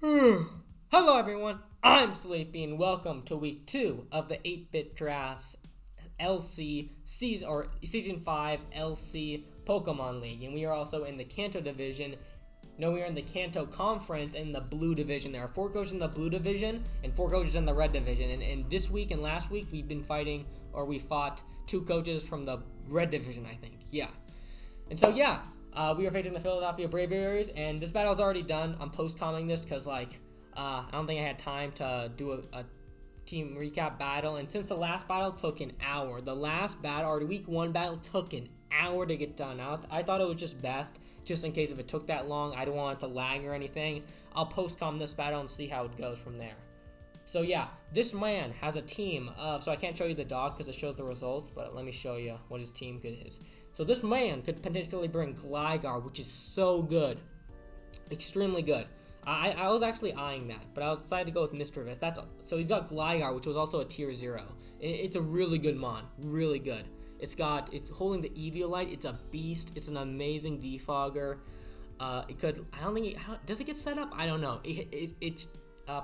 Hello everyone, I'm Sleepy and welcome to week 2 of the 8-Bit Drafts Season 5 LC Pokemon League. And we are also in the Kanto Division. No, we are in the Kanto Conference in the Blue Division. There are 4 coaches in the Blue Division and 4 coaches in the Red Division. And this week and last week we fought 2 coaches from the Red Division, I think. Yeah. And so we are facing the Philadelphia Braviaries, and this battle is already done. I'm post-commenting this because, I don't think I had time to do a team recap battle. And since the last battle took an hour, the week 1 battle took an hour to get done. I thought it was just best, just in case if it took that long, I don't want it to lag or anything. I'll post-com this battle and see how it goes from there. So this man has a team of, so I can't show you the dog because it shows the results, but let me show you what his team is. So this man could potentially bring Gligar, which is so good. Extremely good. I was actually eyeing that, but I decided to go with Mischievous. So he's got Gligar, which was also a tier 0. It's a really good mon. Really good. It's holding the Eviolite. It's a beast. It's an amazing defogger. Does it get set up? I don't know. It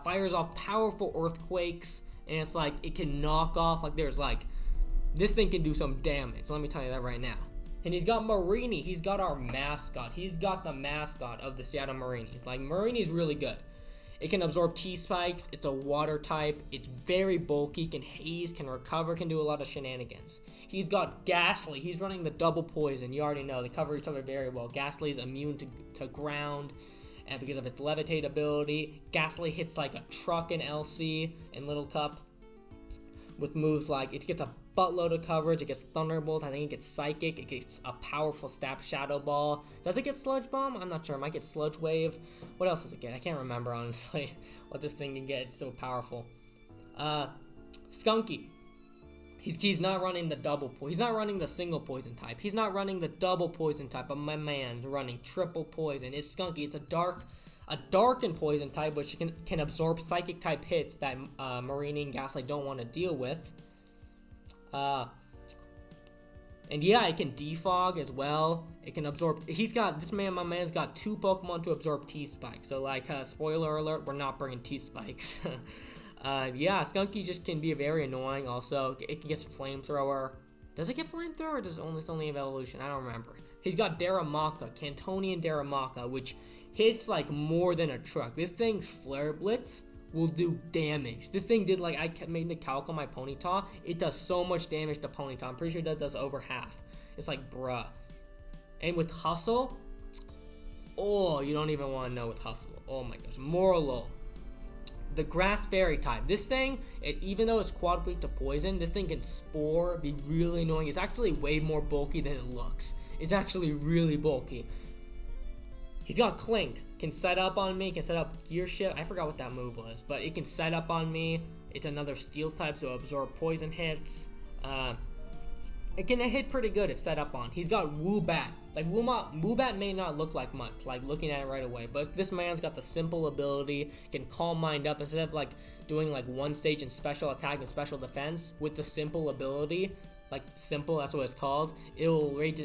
fires off powerful earthquakes, and it's like it can knock off, this thing can do some damage. Let me tell you that right now. And he's got Marenies. He's got our mascot. He's got the mascot of the Seattle Marenies. Marenies is really good. It can absorb T-Spikes. It's a water type. It's very bulky. Can haze, can recover, can do a lot of shenanigans. He's got Ghastly. He's running the double poison. You already know. They cover each other very well. Ghastly is immune to ground, and because of its levitate ability. Ghastly hits like a truck in LC and Little Cup with moves like it gets a buttload of coverage. It gets Thunderbolt. I think it gets Psychic. It gets a powerful stab Shadow Ball. Does it get Sludge Bomb? I'm not sure. It might get Sludge Wave. What else does it get? I can't remember, honestly, what this thing can get. It's so powerful. Skunky. He's not running the double poison. He's not running the single poison type. He's not running the double poison type, but my man's running triple poison. It's Skunky. It's a darkened poison type, which can absorb psychic type hits that Marenie and Ghastly don't want to deal with. It can defog as well. It can absorb. My man's got 2 Pokemon to absorb T-Spikes. So spoiler alert, we're not bringing T-Spikes. Skunky just can be very annoying. Also, it can get Flamethrower. Does it get Flamethrower, or does it's only evolution? I don't remember. He's got Daramaka, Cantonian Daramaka, which hits more than a truck. This thing's Flare Blitz will do damage. This thing did I made the calc on my Ponyta. It does so much damage to Ponyta. I'm pretty sure it does over half. It's bruh. And with Hustle, you don't even want to know with Hustle. Oh my gosh, Moralo. The Grass Fairy type. This thing, even though it's quad weak to poison, this thing can Spore, be really annoying. It's actually way more bulky than it looks. It's actually really bulky. He's got Clink, can set up on me, can set up Gear Shift. I forgot what that move was, but it can set up on me. It's another steel type, so absorb poison hits. It can hit pretty good if set up on. He's got Woobat. Woobat may not look like much, looking at it right away, but this man's got the simple ability, can calm mind up instead of doing one stage in special attack and special defense. With the simple ability, simple, that's what it's called, it'll raise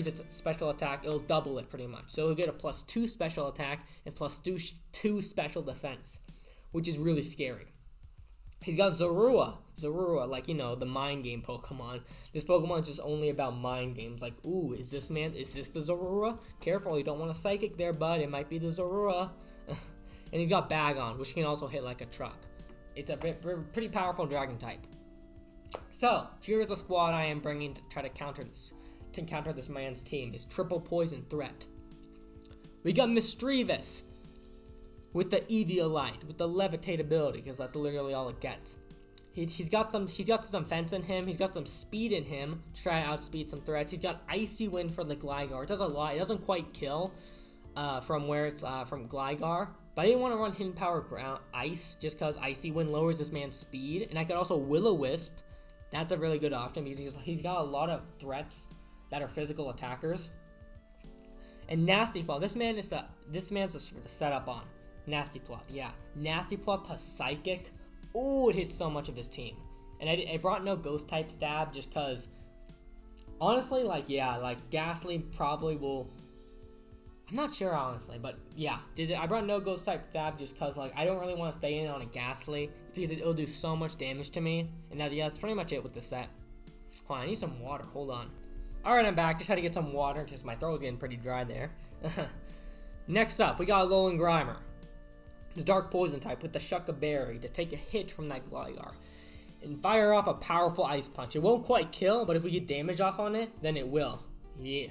its special attack. It'll double it pretty much, so it'll get a +2 special attack and +2 special defense, which is really scary. He's got Zorua, the mind game Pokemon. This Pokemon is just only about mind games. Is this the Zorua? Careful, you don't want a Psychic there, bud. It might be the Zorua. And he's got Bagon, which can also hit like a truck. It's a pretty powerful Dragon type. So, here's the squad I am bringing to try to counter this man's team. His triple poison threat. We got Mischievous with the Eviolite, with the levitate ability, because that's literally all it gets. He's got some fence in him. He's got some speed in him to try to outspeed some threats. He's got Icy Wind for the Gligar. It does a lot. It doesn't quite kill from Gligar, but I didn't want to run Hidden Power Ground Ice just because Icy Wind lowers this man's speed, and I could also Will-O-Wisp. That's a really good option because he's got a lot of threats that are physical attackers. And Nasty Plot. This man's a setup on. Nasty Plot, yeah. Nasty Plot plus Psychic. Oh, it hits so much of his team. And I brought no Ghost type stab just because, honestly, Ghastly probably will I'm not sure, honestly, but yeah. I brought no ghost type stab just because, like, I don't really want to stay in on a Ghastly because it'll do so much damage to me. And that's pretty much it with the set. Hold on, I need some water. Hold on. Alright, I'm back. Just had to get some water because my throat was getting pretty dry there. Next up, we got Alolan Grimer. The Dark Poison type with the Shucka Berry to take a hit from that Gligar and fire off a powerful Ice Punch. It won't quite kill, but if we get damage off on it, then it will. Yeah.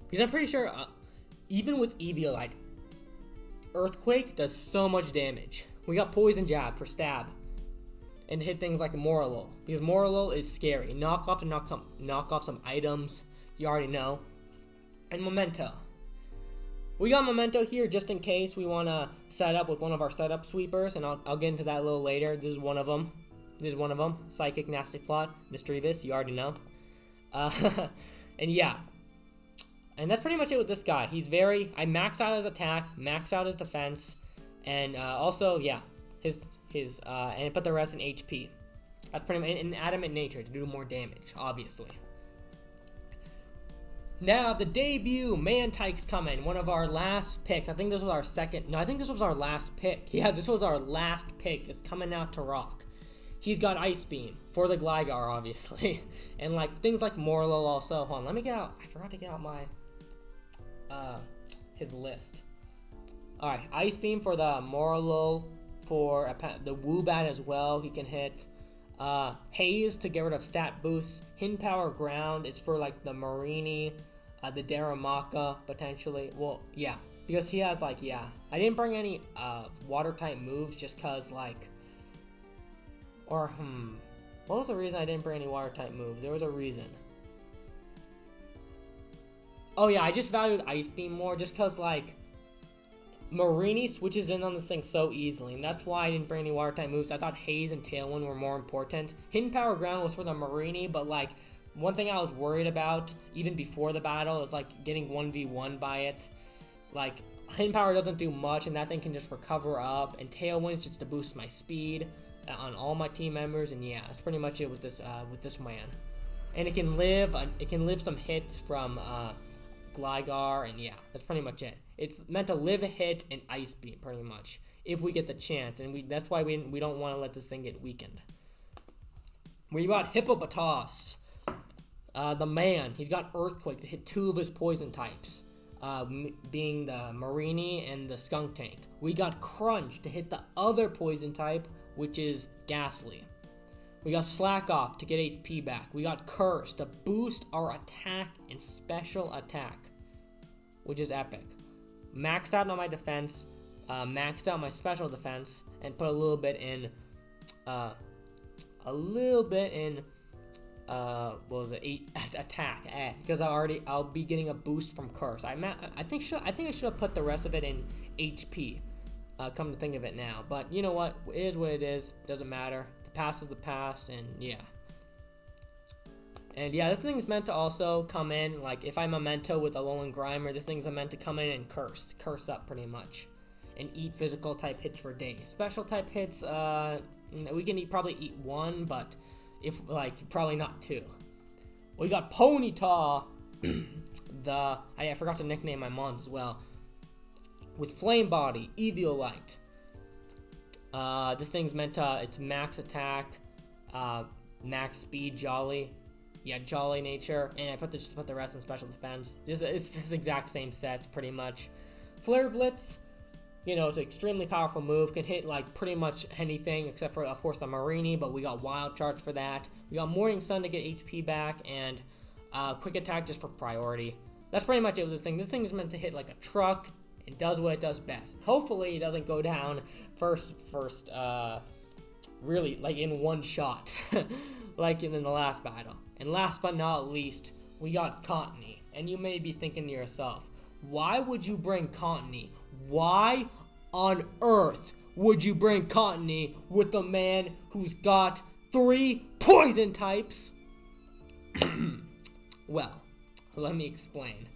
Because I'm pretty sure, even with Eviolite, Earthquake does so much damage. We got Poison Jab for stab. And hit things like Morlul, because Morlul is scary. Knock off some items, you already know. And Memento. We got Memento here just in case we want to set up with one of our setup sweepers, and I'll get into that a little later. This is one of them. Psychic Nasty Plot, Mischievous, you already know. And yeah. And that's pretty much it with this guy. I max out his attack, max out his defense, and also, yeah, and put the rest in HP. That's pretty much in Adamant Nature to do more damage, obviously. Now, the debut Mantyke's coming, one of our last picks. I think this was our last pick. Yeah, this was our last pick. It's coming out to rock. He's got Ice Beam for the Gligar, obviously. And like things like Morlul also. Hold on, let me get out. I forgot to get out my his list. Alright, Ice Beam for the Morlul. For the Woobat as well, he can hit. Haze to get rid of stat boosts. Hidden Power Ground is for like the Marenie, the Darumaka potentially. Well, yeah, because he has like, yeah. I didn't bring any water type moves just cause like, what was the reason I didn't bring any water type moves? There was a reason. Oh yeah, I just valued Ice Beam more just cause like, Marenie switches in on this thing so easily, and that's why I didn't bring any water type moves. I thought Haze and Tailwind were more important. Hidden Power Ground was for the Marenie, but like one thing I was worried about even before the battle is like getting 1v1 by it. Like Hidden Power doesn't do much, and that thing can just recover up, and Tailwind is just to boost my speed on all my team members, and yeah, that's pretty much it with this man. And it can live some hits from Gligar, and yeah, that's pretty much it. It's meant to live a hit and Ice Beam, pretty much, if we get the chance, and that's why we don't want to let this thing get weakened. We got Hippopotas, the man. He's got Earthquake to hit 2 of his poison types, being the Marenie and the Skuntank. We got Crunch to hit the other poison type, which is Ghastly. We got Slack Off to get HP back. We got Curse to boost our attack and special attack, which is epic. Maxed out on my defense, maxed out my special defense, and put a little bit in, attack, because I'll be getting a boost from Curse. I think I should have put the rest of it in HP. Come to think of it now, but you know what? It is what it is. Doesn't matter. The past is the past, and yeah. And yeah, this thing's meant to also come in, like, if I Memento with Alolan Grimer, this thing's meant to come in and curse up pretty much. And eat physical type hits for days. Special type hits, we can probably eat 1, but probably not 2. We got Ponyta, I forgot to nickname my mons as well. With Flame Body, Eviolite. This thing's meant to, it's max attack, max speed, Jolly. Yeah, Jolly nature, and I just put the rest in special defense. It's this exact same set, pretty much. Flare Blitz, you know, it's an extremely powerful move. Can hit like pretty much anything except for, of course, the Marenie, but we got Wild Charge for that. We got Morning Sun to get HP back, and Quick Attack just for priority. That's pretty much it with this thing. This thing is meant to hit like a truck and does what it does best. Hopefully, it doesn't go down first, really, like in one shot, like in the last battle. And last but not least, we got Cottony. And you may be thinking to yourself, why would you bring Cottony? Why on earth would you bring Cottony with a man who's got 3 poison types? Well, let me explain.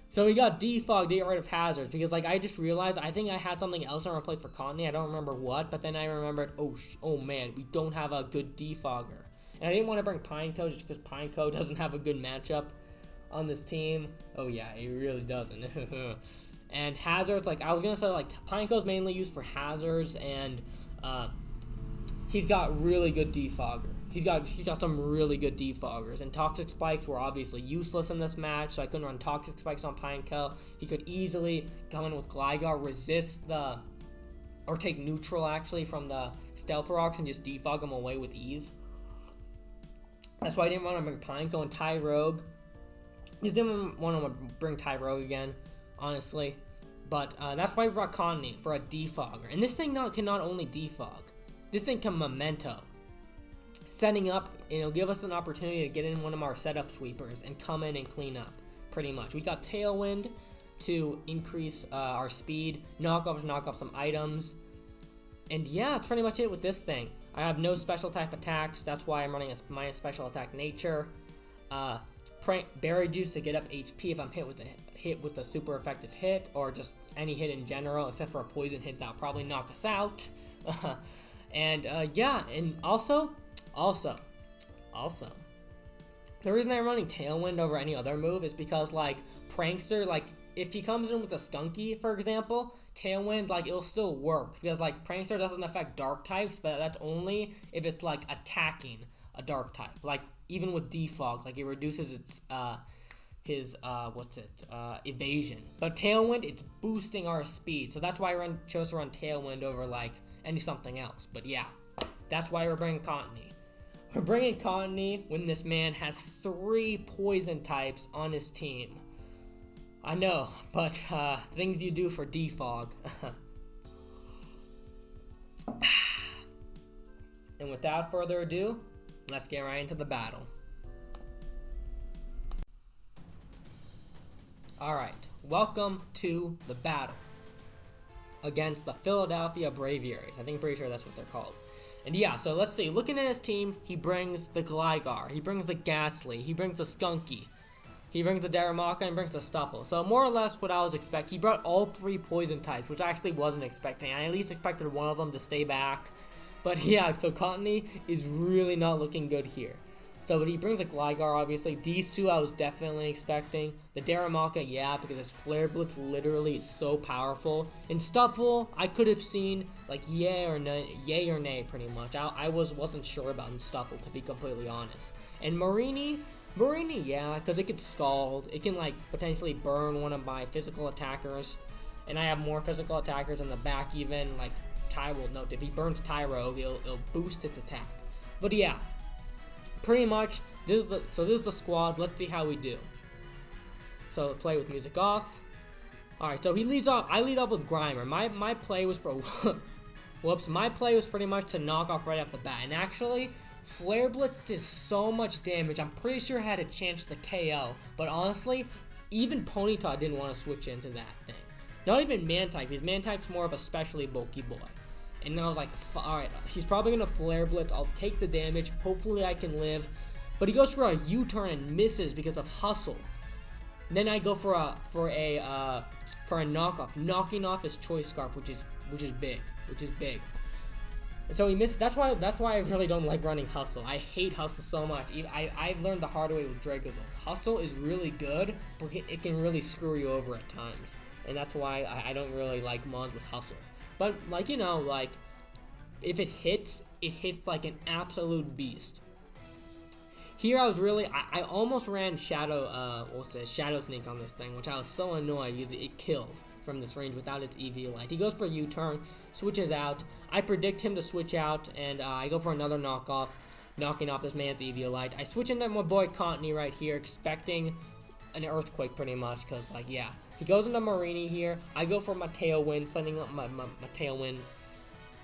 So we got Defog to get rid of hazards, because like I just realized I think I had something else in our place for Cottony. I don't remember what, but then I remembered, oh man, we don't have a good Defogger. And I didn't want to bring Pineco just because Pineco doesn't have a good matchup on this team. Oh yeah, he really doesn't. And hazards, like I was gonna say, like Pineco's mainly used for hazards, and he's got really good defogger. He's got some really good defoggers, and toxic spikes were obviously useless in this match, so I couldn't run toxic spikes on Pineco. He could easily come in with Gligar, resist or take neutral actually from the stealth rocks and just defog him away with ease. That's why I didn't want to bring Pineco and Tyrogue. Just didn't want to bring Tyrogue again, honestly. But that's why we brought Connie for a defogger. And this thing can not only defog, this thing can memento. Setting up, and it'll give us an opportunity to get in one of our setup sweepers and come in and clean up, pretty much. We got Tailwind to increase our speed, knock off some items. And yeah, that's pretty much it with this thing. I have no special type attacks, that's why I'm running a minus special attack nature. Berry Juice to get up HP if I'm hit with a super effective hit, or just any hit in general, except for a poison hit that'll probably knock us out. And yeah, and also, the reason I'm running Tailwind over any other move is because, like, Prankster, like, if he comes in with a Skunky, for example, Tailwind, like, it'll still work, because, like, Prankster doesn't affect dark types, but that's only if it's, like, attacking a dark type. Like, even with Defog, like, it reduces its, evasion. But Tailwind, it's boosting our speed, so that's why I chose to run Tailwind over, like, any something else. But yeah, that's why we're bringing Cottony. We're bringing Cottony when this man has 3 poison types on his team. I know, but things you do for defog. And without further ado, let's get right into the battle. Alright, welcome to the battle against the Philadelphia Braviaries. I think pretty sure that's what they're called. And yeah, so let's see. Looking at his team, he brings the Gligar, he brings the Ghastly, he brings the Skunky, he brings the Darumaka, and brings the Stuffle. So more or less what I was expecting. He brought all 3 poison types, which I actually wasn't expecting. I at least expected one of them to stay back. But yeah, so Cottony is really not looking good here. So but he brings a Gligar, obviously. These 2 I was definitely expecting. The Darumaka, yeah, because his Flare Blitz literally is so powerful. And Stuffle, I could have seen, like, yay or nay, pretty much. I wasn't sure about Stuffle, to be completely honest. And Marenie, yeah, because it can Scald. It can, like, potentially burn one of my physical attackers. And I have more physical attackers in the back even, like, will note, if he burns Tyrogue, it'll boost its attack. But yeah, pretty much, this is the squad. Let's see how we do. So play with music off. Alright, so he leads off. I lead off with Grimer. My play was my play was pretty much to knock off right off the bat. And actually, Flare Blitz did so much damage. I'm pretty sure I had a chance to KO. But honestly, even Ponyta didn't want to switch into that thing. Not even Man-type, because Man-type's more of a specially bulky boy. And then I was like, alright, he's probably going to Flare Blitz. I'll take the damage. Hopefully I can live. But he goes for a U-turn and misses because of Hustle. And then I go for a knockoff, knocking off his Choice Scarf, which is big. And so he missed. That's why I really don't like running Hustle. I hate Hustle so much. I've learned the hard way with Dracozolt. Hustle is really good, but it can really screw you over at times. And that's why I don't really like mons with Hustle. But, like, you know, like, if it hits like an absolute beast. Here I was really, I almost ran Shadow Sneak on this thing, which I was so annoyed because it killed from this range without its EV-Light. He goes for a U-turn, switches out. I predict him to switch out, and I go for another knockoff, knocking off this man's EV-Light. I switch into my boy Cottony right here, expecting an Earthquake pretty much, because, like, yeah. He goes into Marenie here. I go for my Tailwind, sending up my Tailwind.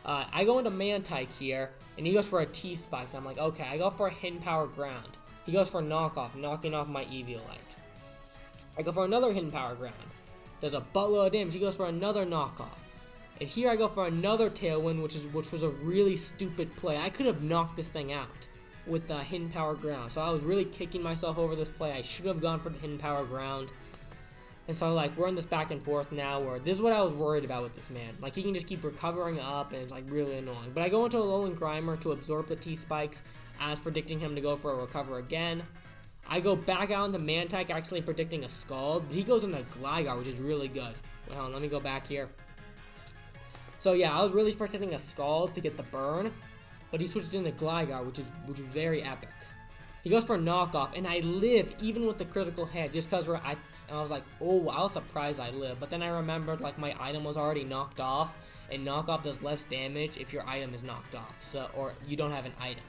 I go into Man-type here, and he goes for a T-Spike. So I'm like, okay, I go for a Hidden Power Ground. He goes for a knockoff, knocking off my EV-Light. I go for another Hidden Power Ground. Does a buttload of damage. He goes for another knockoff. And here I go for another Tailwind, which was a really stupid play. I could have knocked this thing out with the Hidden Power Ground. So I was really kicking myself over this play. I should have gone for the Hidden Power Ground. And so, like, we're in this back and forth now where this is what I was worried about with this man. Like, he can just keep recovering up, and it's, like, really annoying. But I go into a Alolan Grimer to absorb the T-Spikes, as predicting him to go for a recover again. I go back out into Mantyke, actually predicting a Scald. But he goes into Gligar, which is really good. Wait, hold on, let me go back here. So yeah, I was really predicting a Scald to get the burn, but he switched into Gligar, which was very epic. He goes for a knockoff, and I live even with the critical hit, just because I was like, oh, I was surprised I lived. But then I remembered like my item was already knocked off, and knockoff does less damage if your item is knocked off, so or you don't have an item.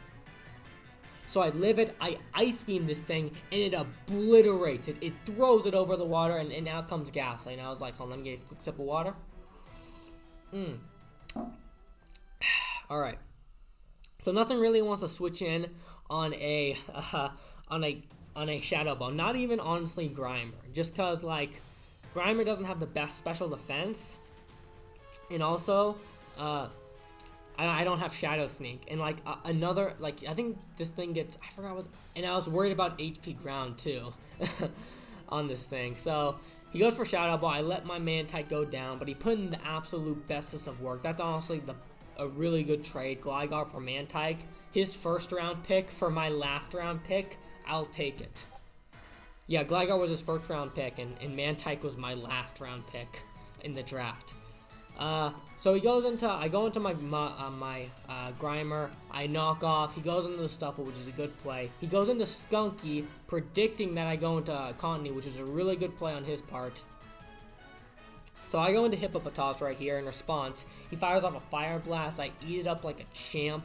So I live it, I Ice Beam this thing, and it obliterates it. It throws it over the water, and out comes Gastly. And I was like, hold on, let me get a quick sip of water. Alright. So nothing really wants to switch in on a Shadow Ball. Not even, honestly, Grimer. Just because, like, Grimer doesn't have the best special defense. And also, I don't have Shadow Sneak. And, like, another, like, I think this thing gets, I forgot what, and I was worried about HP Ground, too, on this thing. So, he goes for Shadow Ball. I let my Mantyke go down, but he put in the absolute bestest of work. That's honestly a really good trade. Gligar for Mantyke. His first round pick for my last round pick, I'll take it. Yeah, Gligar was his first round pick, and Mantyke was my last round pick in the draft. So he goes into, I go into my Grimer, I knock off, he goes into the Stuffle, which is a good play. He goes into Skunky, predicting that I go into Contony, which is a really good play on his part. So I go into Hippopotas right here in response. He fires off a Fire Blast, I eat it up like a champ.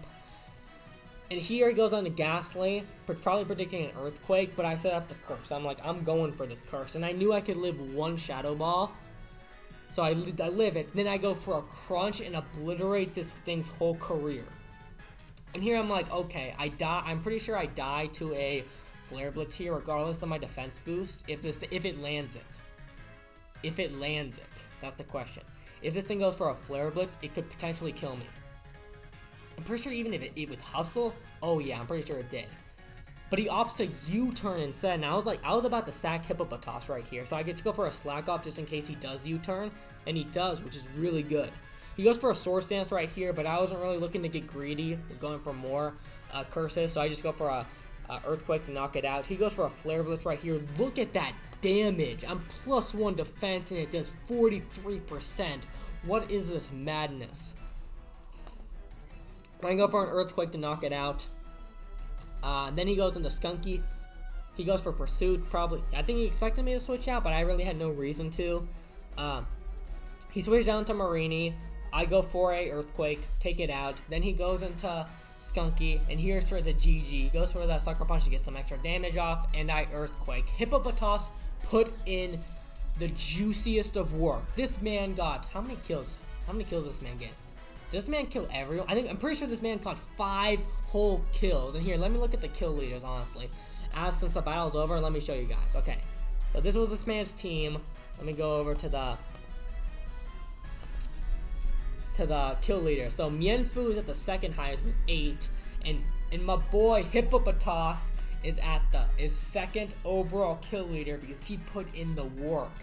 And here he goes on to Gastly, probably predicting an Earthquake, but I set up the Curse. I'm like, I'm going for this Curse, and I knew I could live one Shadow Ball. So I live it, then I go for a Crunch and obliterate this thing's whole career. And here I'm like, okay, I'm pretty sure I die to a Flare Blitz here, regardless of my defense boost, if it lands it. If it lands it, that's the question. If this thing goes for a Flare Blitz, it could potentially kill me. I'm pretty sure even if it with Hustle, oh yeah, I'm pretty sure it did. But he opts to U-turn instead, and I was about to sack Hippopotas right here, so I get to go for a Slack Off just in case he does U-turn, and he does, which is really good. He goes for a Swords Dance right here, but I wasn't really looking to get greedy, going for more curses, so I just go for a Earthquake to knock it out. He goes for a Flare Blitz right here. Look at that damage. I'm +1 defense, and it does 43%. What is this madness? I go for an Earthquake to knock it out. Then he goes into Skunky. He goes for Pursuit, probably. I think he expected me to switch out, but I really had no reason to. He switched down to Marenie. I go for a Earthquake, take it out. Then he goes into Skunky, and here's for the GG. He goes for that Sucker Punch to get some extra damage off, and I Earthquake. Hippopotas put in the juiciest of work. This man got, how many kills? How many kills does this man get? Does this man kill everyone? I'm pretty sure this man caught 5 whole kills. And here, let me look at the kill leaders, honestly. Since the battle's over, let me show you guys. Okay, so this was this man's team. Let me go over to the kill leader. So Mienfu is at the second highest with 8, and my boy Hippopotas is second overall kill leader because he put in the work.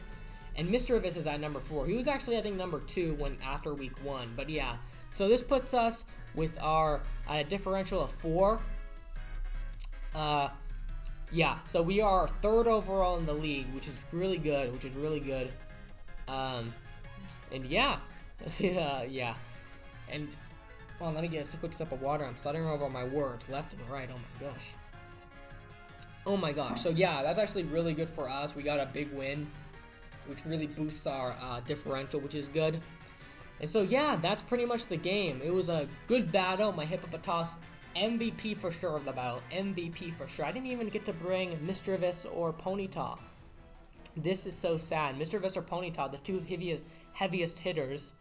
And Mischievous is at number 4. He was actually, I think, number 2 after week 1. But yeah, so this puts us with our differential of 4. Yeah, so we are 3rd overall in the league, which is really good. And yeah, yeah. And hold on, let me get a quick sip of water. I'm stuttering over my words left and right. Oh my gosh. So yeah, that's actually really good for us. We got a big win, which really boosts our differential, which is good. And so yeah, that's pretty much the game. It was a good battle. My Hippopotas MVP for sure of the battle. MVP for sure. I didn't even get to bring Mischievous or Ponyta. This is so sad. Mischievous or Ponyta, the two heaviest hitters,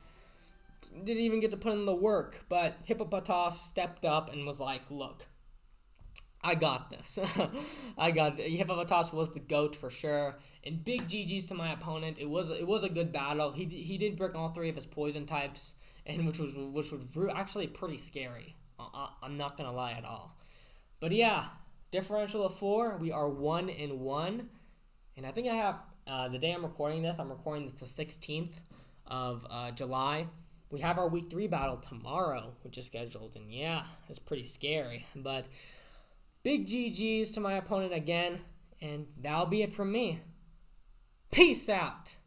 didn't even get to put in the work. But Hippopotas stepped up and was like, look, I got this. Hippopotas was the GOAT for sure. And big GG's to my opponent. It was a good battle. He did break all 3 of his poison types, and which was actually pretty scary. I'm not gonna lie at all. But yeah, differential of 4. We are 1-1, and I think I have the day I'm recording this the 16th of July. We have our week 3 battle tomorrow, which is scheduled, and yeah, it's pretty scary. But big GG's to my opponent again. And that'll be it from me. Peace out.